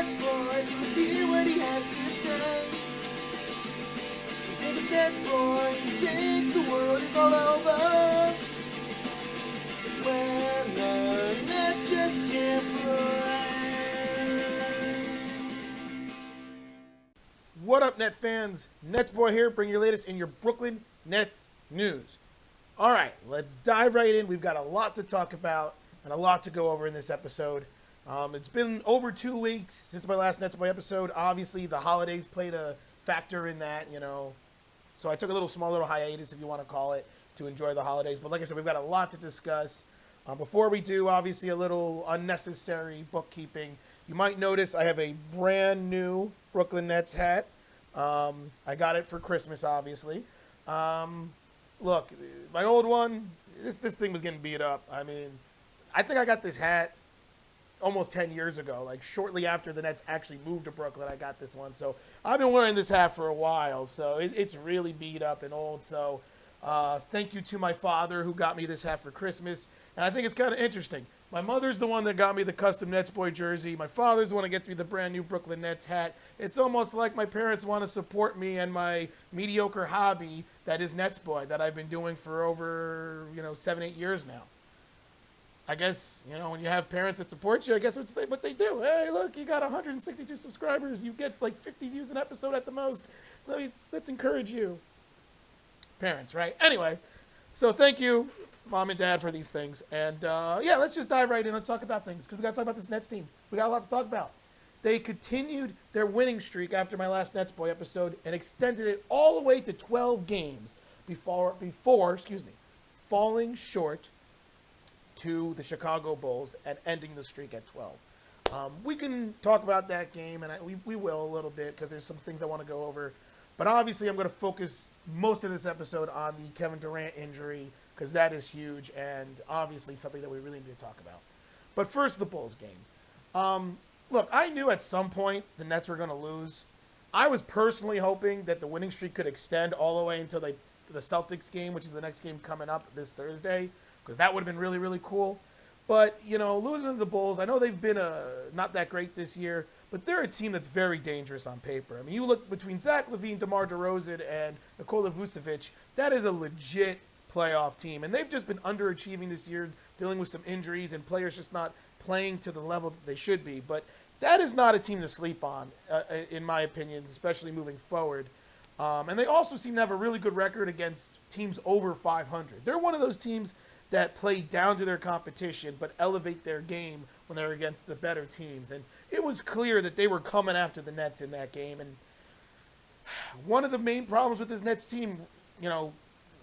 NetsBoy, so let's hear what he has to say. His name is NetsBoy, he thinks the world is all over. When the Nets just can't play. What up, Net fans? NetsBoy here, bringing you the latest in your Brooklyn Nets news. All right, let's dive right in. We've got a lot to talk about and a lot to go over in this episode. It's been over 2 weeks since my last NetsBoy episode. Obviously, the holidays played a factor in that, So I took a small little hiatus, if you want to call it, to enjoy the holidays. But like I said, we've got a lot to discuss. Before we do, obviously, a little unnecessary bookkeeping. You might notice I have a brand new Brooklyn Nets hat. I got it for Christmas, obviously. Look, my old one, this thing was getting beat up. I mean, I think I got this hat almost 10 years ago, like shortly after the Nets actually moved to Brooklyn. I got this one. So I've been wearing this hat for a while. So it's really beat up and old. So thank you to my father who got me this hat for Christmas. And I think it's kind of interesting. My mother's the one that got me the custom NetsBoy jersey. My father's the one that gets me the brand new Brooklyn Nets hat. It's almost like my parents want to support me and my mediocre hobby that is NetsBoy that I've been doing for over, 7-8 years now. I guess, when you have parents that support you, I guess what they do. Hey, look, you got 162 subscribers. You get like 50 views an episode at the most. Let's encourage you. Parents, right? Anyway, so thank you, Mom and Dad, for these things. And, let's just dive right in and talk about things because we got to talk about this Nets team. We got a lot to talk about. They continued their winning streak after my last NetsBoy episode and extended it all the way to 12 games before falling short to the Chicago Bulls and ending the streak at 12. We can talk about that game, and we will a little bit because there's some things I want to go over. But obviously, I'm going to focus most of this episode on the Kevin Durant injury because that is huge and obviously something that we really need to talk about. But first, the Bulls game. Look, I knew at some point the Nets were going to lose. I was personally hoping that the winning streak could extend all the way until the Celtics game, which is the next game coming up this Thursday, because that would have been really, really cool. But, losing to the Bulls, I know they've been not that great this year, but they're a team that's very dangerous on paper. I mean, you look between Zach LaVine, DeMar DeRozan, and Nikola Vucevic, that is a legit playoff team. And they've just been underachieving this year, dealing with some injuries and players just not playing to the level that they should be. But that is not a team to sleep on, in my opinion, especially moving forward. And they also seem to have a really good record against teams over 500. They're one of those teams that play down to their competition but elevate their game when they're against the better teams. And it was clear that they were coming after the Nets in that game. And one of the main problems with this Nets team,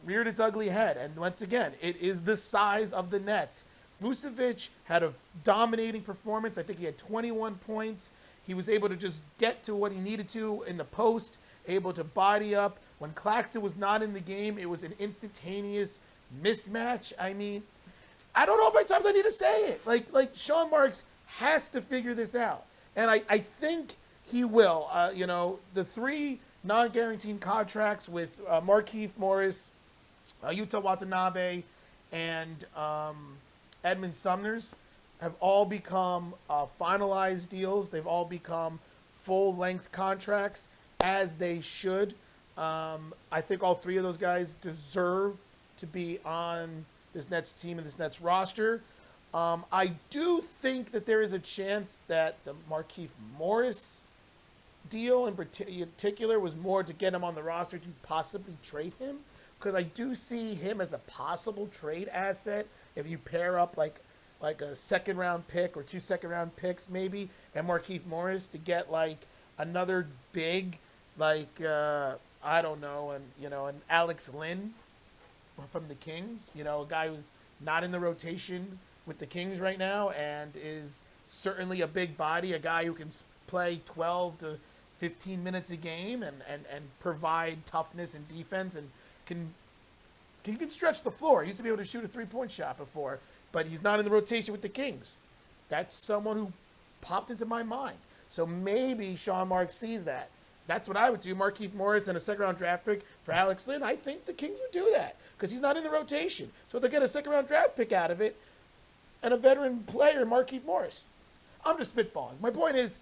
reared its ugly head. And once again, it is the size of the Nets. Vucevic had a dominating performance. I think he had 21 points. He was able to just get to what he needed to in the post, able to body up. When Claxton was not in the game, it was an instantaneous mismatch. I mean, I don't know how many times I need to say it. Like Sean Marks has to figure this out. And I think he will. The 3 non-guaranteed contracts with Markieff Morris, Yuta Watanabe, and Edmund Sumners have all become finalized deals. They've all become full-length contracts, as they should. I think all 3 of those guys deserve to be on this Nets team and this Nets roster. I do think that there is a chance that the Markieff Morris deal in particular was more to get him on the roster to possibly trade him, because I do see him as a possible trade asset if you pair up like a second-round pick or 2 second-round picks maybe and Markieff Morris to get like another big I don't know, an Alex Lynn from the Kings, a guy who's not in the rotation with the Kings right now and is certainly a big body, a guy who can play 12 to 15 minutes a game and provide toughness and defense and can stretch the floor. He used to be able to shoot a 3-point shot before, but he's not in the rotation with the Kings. That's someone who popped into my mind. So maybe Sean Marks sees that. That's what I would do. Markieff Morris and a second-round draft pick for Alex Lynn. I think the Kings would do that because he's not in the rotation. So they'll get a second-round draft pick out of it and a veteran player, Markieff Morris. I'm just spitballing. My point is,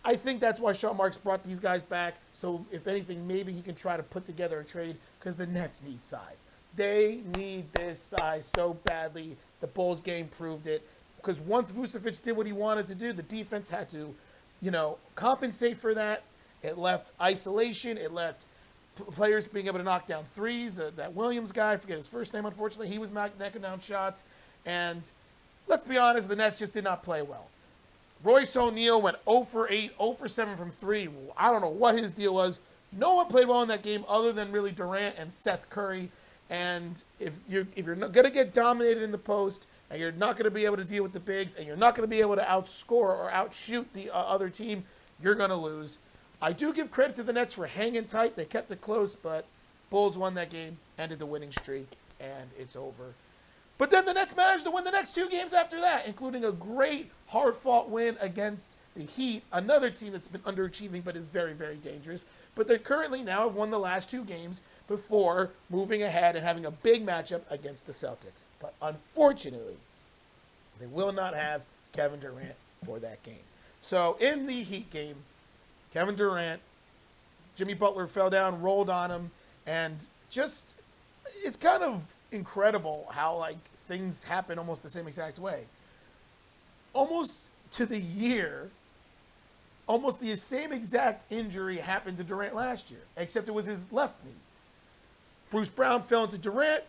I think that's why Sean Marks brought these guys back. So if anything, maybe he can try to put together a trade because the Nets need size. They need this size so badly. The Bulls game proved it. Because once Vucevic did what he wanted to do, the defense had to, compensate for that. It left isolation. It left players being able to knock down threes. That Williams guy, I forget his first name, unfortunately, he was knocking down shots. And let's be honest, the Nets just did not play well. Royce O'Neal went 0 for 8, 0 for 7 from 3. I don't know what his deal was. No one played well in that game other than really Durant and Seth Curry. And if you're going to get dominated in the post and you're not going to be able to deal with the bigs and you're not going to be able to outscore or outshoot the other team, you're going to lose. I do give credit to the Nets for hanging tight. They kept it close, but Bulls won that game, ended the winning streak, and it's over. But then the Nets managed to win the next 2 games after that, including a great hard-fought win against the Heat, another team that's been underachieving but is very, very dangerous. But they currently now have won the last 2 games before moving ahead and having a big matchup against the Celtics. But unfortunately, they will not have Kevin Durant for that game. So in the Heat game, Kevin Durant, Jimmy Butler fell down, rolled on him, and just, it's kind of incredible how things happen almost the same exact way. Almost to the year, almost the same exact injury happened to Durant last year, except it was his left knee. Bruce Brown fell into Durant.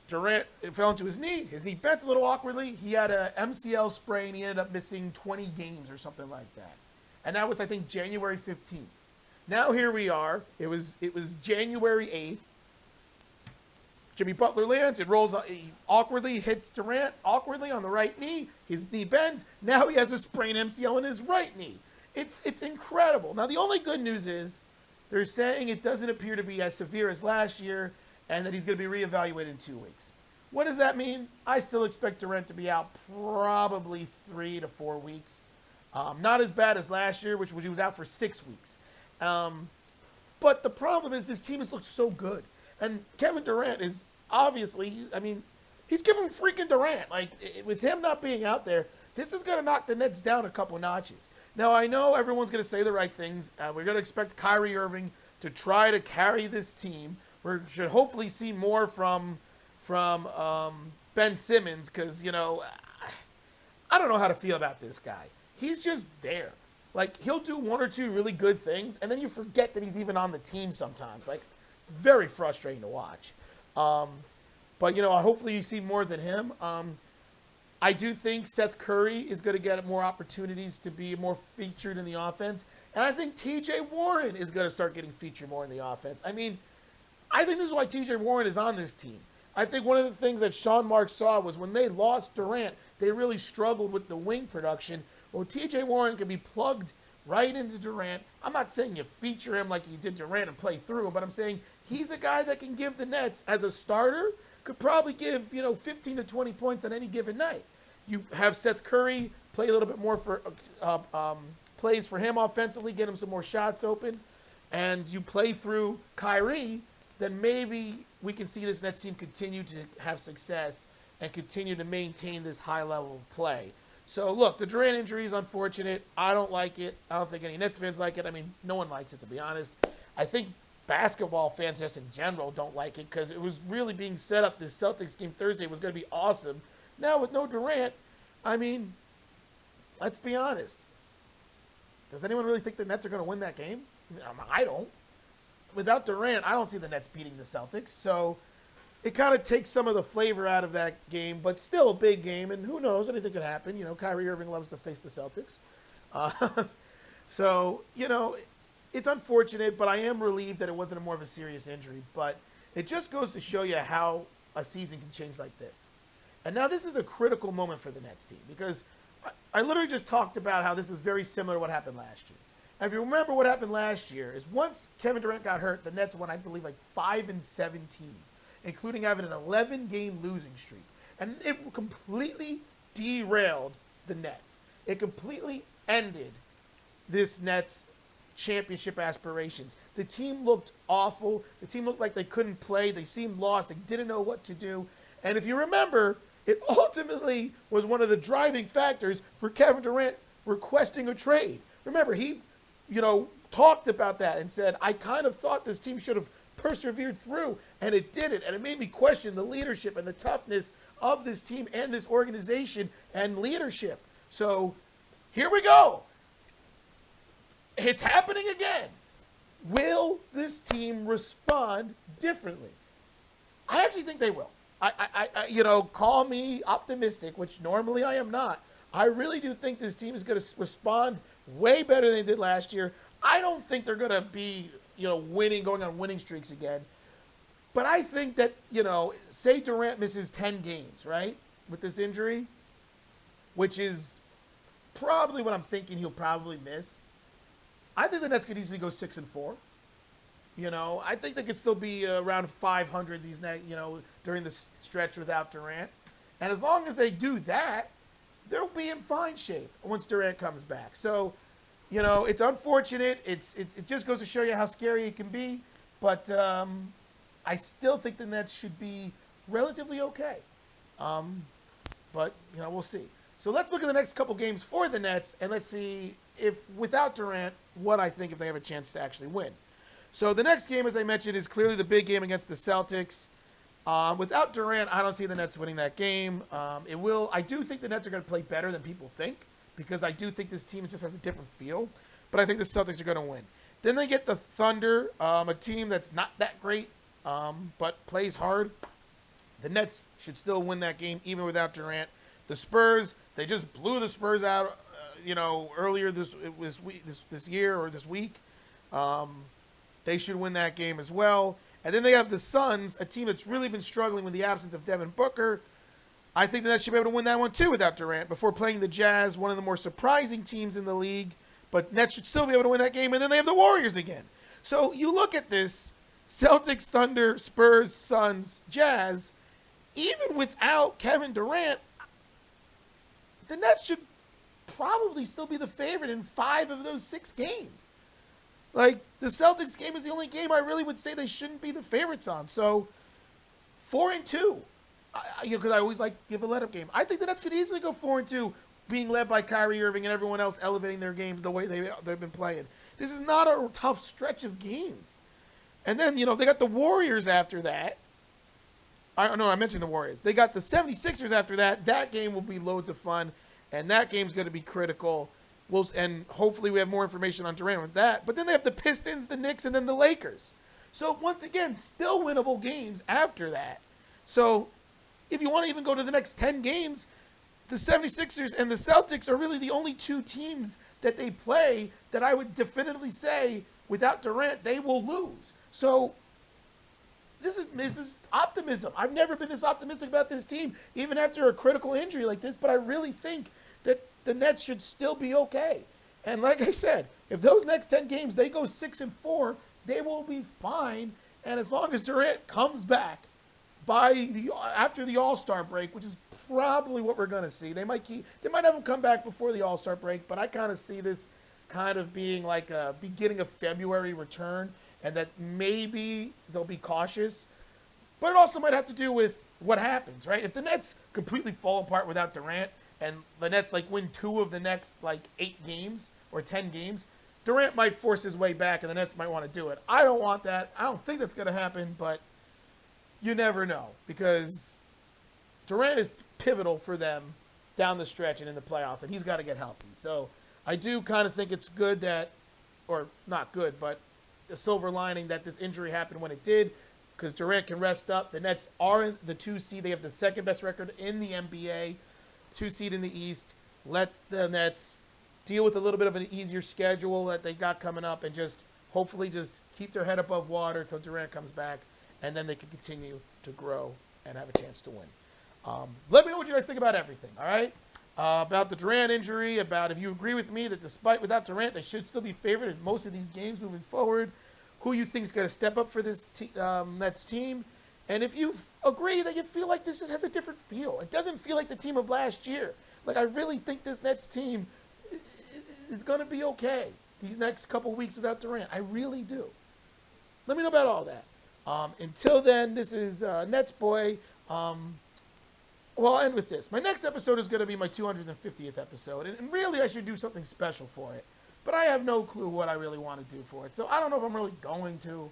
Durant fell into his knee. His knee bent a little awkwardly. He had a MCL sprain. He ended up missing 20 games or something like that. And that was, I think, January 15th. Now here we are. It was January 8th. Jimmy Butler lands. It rolls. He awkwardly hits Durant awkwardly on the right knee. His knee bends. Now he has a sprained MCL in his right knee. It's incredible. Now the only good news is they're saying it doesn't appear to be as severe as last year, and that he's going to be reevaluated in 2 weeks. What does that mean? I still expect Durant to be out probably 3 to 4 weeks. Not as bad as last year, which was he was out for 6 weeks. But the problem is this team has looked so good. And Kevin Durant is obviously, he's giving freaking Durant. With him not being out there, this is going to knock the Nets down a couple notches. Now, I know everyone's going to say the right things. We're going to expect Kyrie Irving to try to carry this team. We should hopefully see more from Ben Simmons because, I don't know how to feel about this guy. He's just there. He'll do 1 or 2 really good things, and then you forget that he's even on the team sometimes. It's very frustrating to watch. But, hopefully you see more than him. I do think Seth Curry is going to get more opportunities to be more featured in the offense. And I think T.J. Warren is going to start getting featured more in the offense. I think this is why T.J. Warren is on this team. I think one of the things that Sean Marks saw was when they lost Durant, they really struggled with the wing production. Well, T.J. Warren can be plugged right into Durant. I'm not saying you feature him like you did Durant and play through him, but I'm saying he's a guy that can give the Nets, as a starter, could probably give, 15 to 20 points on any given night. You have Seth Curry play a little bit more for plays for him offensively, get him some more shots open, and you play through Kyrie, then maybe we can see this Nets team continue to have success and continue to maintain this high level of play. So, look, the Durant injury is unfortunate. I don't like it. I don't think any Nets fans like it. No one likes it, to be honest. I think basketball fans just in general don't like it because it was really being set up. This Celtics game Thursday was going to be awesome. Now, with no Durant, let's be honest. Does anyone really think the Nets are going to win that game? I don't. Without Durant, I don't see the Nets beating the Celtics. So it kind of takes some of the flavor out of that game, but still a big game. And who knows? Anything could happen. Kyrie Irving loves to face the Celtics. So, it's unfortunate, but I am relieved that it wasn't more of a serious injury. But it just goes to show you how a season can change like this. And now this is a critical moment for the Nets team because I literally just talked about how this is very similar to what happened last year. And if you remember what happened last year is once Kevin Durant got hurt, the Nets went, I believe, 5-17, including having an 11-game losing streak. And it completely derailed the Nets. It completely ended this Nets championship aspirations. The team looked awful. The team looked like they couldn't play. They seemed lost. They didn't know what to do. And if you remember, it ultimately was one of the driving factors for Kevin Durant requesting a trade. Remember, he talked about that and said, I kind of thought this team should have persevered through, and it didn't. And it made me question the leadership and the toughness of this team and this organization and leadership. So here we go. It's happening again. Will this team respond differently? I actually think they will. Call me optimistic, which normally I am not. I really do think this team is going to respond way better than they did last year. I don't think they're going to be, winning, going on winning streaks again. But I think that, say Durant misses 10 games, right, with this injury, which is probably what I'm thinking he'll probably miss. I think the Nets could easily go 6-4. I think they could still be around 500 during the stretch without Durant. And as long as they do that, they'll be in fine shape once Durant comes back. So, it's unfortunate. It just goes to show you how scary it can be. But I still think the Nets should be relatively okay. But, we'll see. So let's look at the next couple games for the Nets, and let's see if, without Durant, what I think if they have a chance to actually win. So the next game, as I mentioned, is clearly the big game against the Celtics. Without Durant, I don't see the Nets winning that game. I do think the Nets are going to play better than people think, because I do think this team just has a different feel. But I think the Celtics are going to win. Then they get the Thunder, a team that's not that great, but plays hard. The Nets should still win that game, even without Durant. The Spurs, they just blew the Spurs out, earlier this year or this week. They should win that game as well. And then they have the Suns, a team that's really been struggling with the absence of Devin Booker. I think the Nets should be able to win that one too without Durant before playing the Jazz, one of the more surprising teams in the league. But Nets should still be able to win that game. And then they have the Warriors again. So you look at this, Celtics, Thunder, Spurs, Suns, Jazz. Even without Kevin Durant, the Nets should probably still be the favorite in 5 of those 6 games. Like, the Celtics game is the only game I really would say they shouldn't be the favorites on. So, 4-2, because I always like give a let-up game. I think the Nets could easily go 4-2, being led by Kyrie Irving and everyone else elevating their games the way they've been playing. This is not a tough stretch of games. And then, they got the Warriors after that. I mentioned the Warriors. They got the 76ers after that. That game will be loads of fun, and that game's going to be critical. And hopefully we have more information on Durant with that. But then they have the Pistons, the Knicks, and then the Lakers. So, once again, still winnable games after that. So, if you want to even go to the next 10 games, the 76ers and the Celtics are really the only 2 teams that they play that I would definitively say, without Durant, they will lose. So, this is optimism. I've never been this optimistic about this team, even after a critical injury like this. But I really think that the Nets should still be okay. And like I said, if those next 10 games, they go 6-4, they will be fine. And as long as Durant comes back after the All-Star break, which is probably what we're going to see. They might have him come back before the All-Star break, but I kind of see this kind of being like a beginning of February return, and that maybe they'll be cautious. But it also might have to do with what happens, right? If the Nets completely fall apart without Durant, and the Nets win 2 of the next 8 games or 10 games, Durant might force his way back, and the Nets might want to do it. I don't want that. I don't think that's going to happen, but you never know, because Durant is pivotal for them down the stretch and in the playoffs, and he's got to get healthy. So I do kind of think it's good that, or not good, but a silver lining that this injury happened when it did, because Durant can rest up. The Nets are in the 2 seed. They have the second best record in the NBA. 2 seed in the East. Let the Nets deal with a little bit of an easier schedule that they got coming up, and just hopefully just keep their head above water until Durant comes back, and then they can continue to grow and have a chance to win. Let me know what you guys think about everything, all right? About the Durant injury, about if you agree with me that without Durant, they should still be favored in most of these games moving forward, who you think is going to step up for this Nets team. And if you agree that you feel like this just has a different feel, it doesn't feel like the team of last year. I really think this Nets team is going to be okay these next couple weeks without Durant. I really do. Let me know about all that. Until then, this is NetsBoy. Well, I'll end with this. My next episode is going to be my 250th episode, and really I should do something special for it. but I have no clue what I really want to do for it. So I don't know if I'm really going to.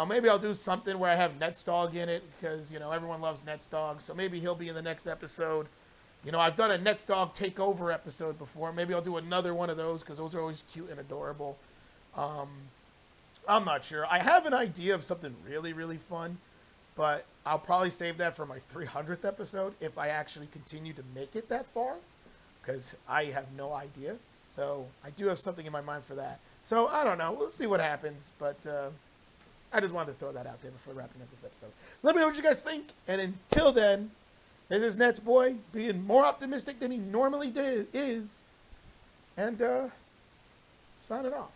Maybe I'll do something where I have NetsDog in it because, everyone loves NetsDog. So maybe he'll be in the next episode. I've done a NetsDog takeover episode before. Maybe I'll do another one of those because those are always cute and adorable. I'm not sure. I have an idea of something really, really fun, but I'll probably save that for my 300th episode if I actually continue to make it that far because I have no idea. So I do have something in my mind for that. So I don't know. We'll see what happens, but I just wanted to throw that out there before wrapping up this episode. Let me know what you guys think. And until then, this is NetsBoy being more optimistic than he normally is. And signing off.